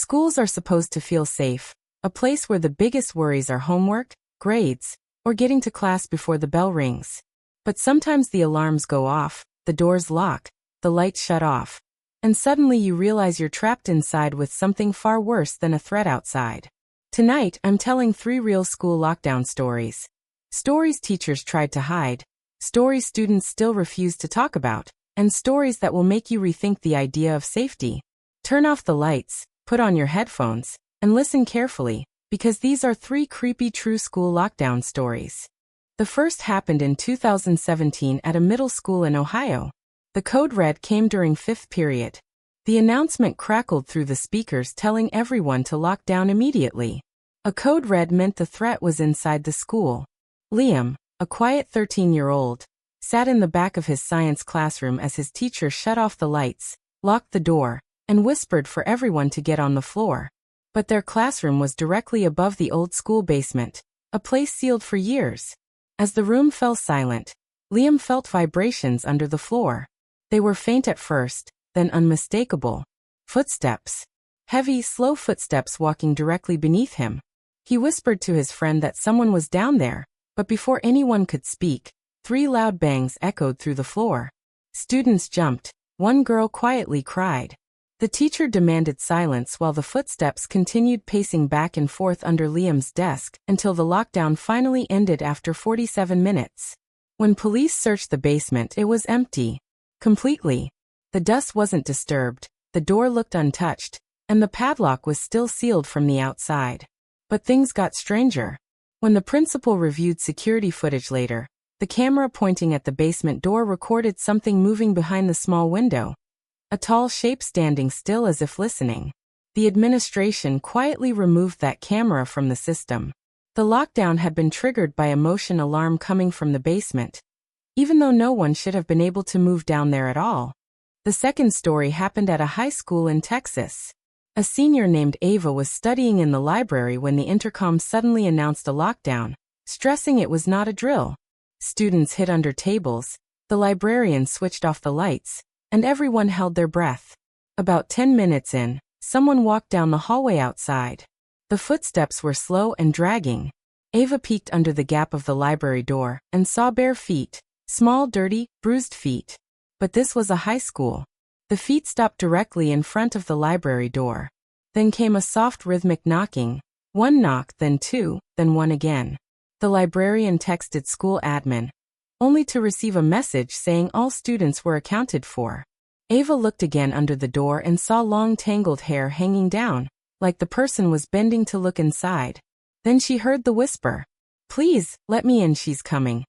Schools are supposed to feel safe, a place where the biggest worries are homework, grades, or getting to class before the bell rings. But sometimes the alarms go off, the doors lock, the lights shut off, and suddenly you realize you're trapped inside with something far worse than a threat outside. Tonight, I'm telling 3 real school lockdown stories. Stories teachers tried to hide, stories students still refuse to talk about, and stories that will make you rethink the idea of safety. Turn off the lights, put on your headphones, and listen carefully, because these are 3 creepy true school lockdown stories. The first happened in 2017 at a middle school in Ohio. The code red came during 5th period. The announcement crackled through the speakers telling everyone to lock down immediately. A code red meant the threat was inside the school. Liam, a quiet 13-year-old, sat in the back of his science classroom as his teacher shut off the lights, locked the door, and whispered for everyone to get on the floor. But their classroom was directly above the old school basement, a place sealed for years. As the room fell silent, Liam felt vibrations under the floor. They were faint at first, then unmistakable. Footsteps. Heavy, slow footsteps walking directly beneath him. He whispered to his friend that someone was down there, but before anyone could speak, 3 loud bangs echoed through the floor. Students jumped. One girl quietly cried. The teacher demanded silence while the footsteps continued pacing back and forth under Liam's desk until the lockdown finally ended after 47 minutes. When police searched the basement, it was empty. Completely. The dust wasn't disturbed, the door looked untouched, and the padlock was still sealed from the outside. But things got stranger. When the principal reviewed security footage later, the camera pointing at the basement door recorded something moving behind the small window. A tall shape standing still as if listening. The administration quietly removed that camera from the system. The lockdown had been triggered by a motion alarm coming from the basement, even though no one should have been able to move down there at all. The second story happened at a high school in Texas. A senior named Ava was studying in the library when the intercom suddenly announced a lockdown, stressing it was not a drill. Students hid under tables, the librarian switched off the lights, and everyone held their breath. About 10 minutes in, someone walked down the hallway outside. The footsteps were slow and dragging. Ava peeked under the gap of the library door and saw bare feet, small, dirty, bruised feet. But this was a high school. The feet stopped directly in front of the library door. Then came a soft rhythmic knocking. 1 knock, then 2, then 1 again. The librarian texted school admin, only to receive a message saying all students were accounted for. Ava looked again under the door and saw long tangled hair hanging down, like the person was bending to look inside. Then she heard the whisper, "Please, let me in, she's coming."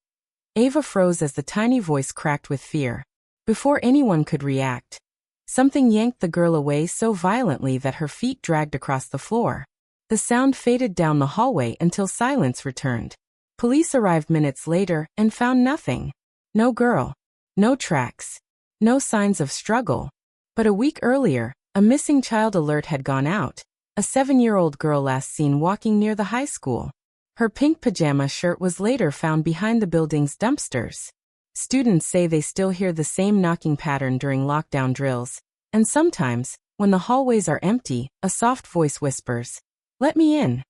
Ava froze as the tiny voice cracked with fear. Before anyone could react, something yanked the girl away so violently that her feet dragged across the floor. The sound faded down the hallway until silence returned. Police arrived minutes later and found nothing. No girl. No tracks. No signs of struggle. But a week earlier, a missing child alert had gone out. A 7-year-old girl last seen walking near the high school. Her pink pajama shirt was later found behind the building's dumpsters. Students say they still hear the same knocking pattern during lockdown drills, and sometimes, when the hallways are empty, a soft voice whispers, "Let me in."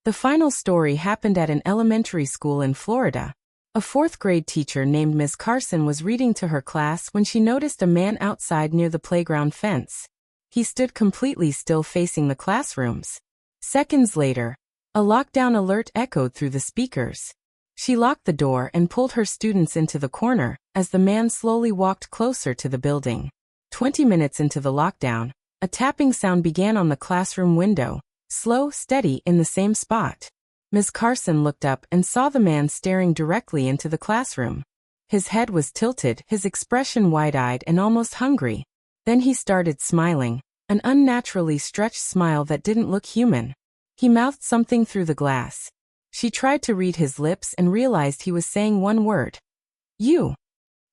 The final story happened at an elementary school in Florida. A 4th grade teacher named Ms. Carson was reading to her class when she noticed a man outside near the playground fence. He stood completely still facing the classrooms. Seconds later, a lockdown alert echoed through the speakers. She locked the door and pulled her students into the corner as the man slowly walked closer to the building. 20 minutes into the lockdown, a tapping sound began on the classroom window, slow, steady, in the same spot. Ms. Carson looked up and saw the man staring directly into the classroom. His head was tilted, his expression wide-eyed and almost hungry. Then he started smiling, an unnaturally stretched smile that didn't look human. He mouthed something through the glass. She tried to read his lips and realized he was saying one word. "You."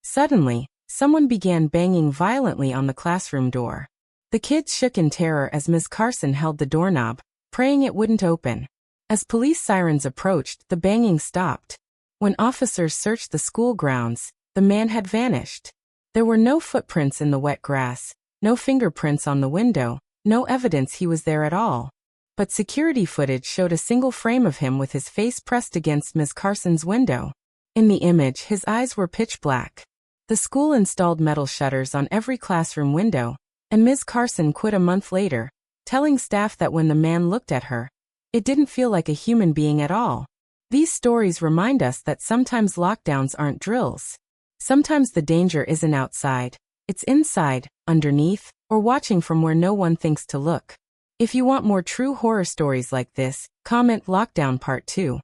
Suddenly, someone began banging violently on the classroom door. The kids shook in terror as Ms. Carson held the doorknob, praying it wouldn't open. As police sirens approached, the banging stopped. When officers searched the school grounds, the man had vanished. There were no footprints in the wet grass, no fingerprints on the window, No evidence he was there at all. But security footage showed a single frame of him with his face pressed against Ms. Carson's window. In the image, his eyes were pitch black. The school installed metal shutters on every classroom window, and Ms. Carson quit a month later, telling staff that when the man looked at her, it didn't feel like a human being at all. These stories remind us that sometimes lockdowns aren't drills. Sometimes the danger isn't outside, it's inside, underneath, or watching from where no one thinks to look. If you want more true horror stories like this, comment Lockdown Part 2.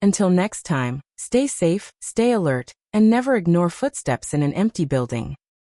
Until next time, stay safe, stay alert, and never ignore footsteps in an empty building.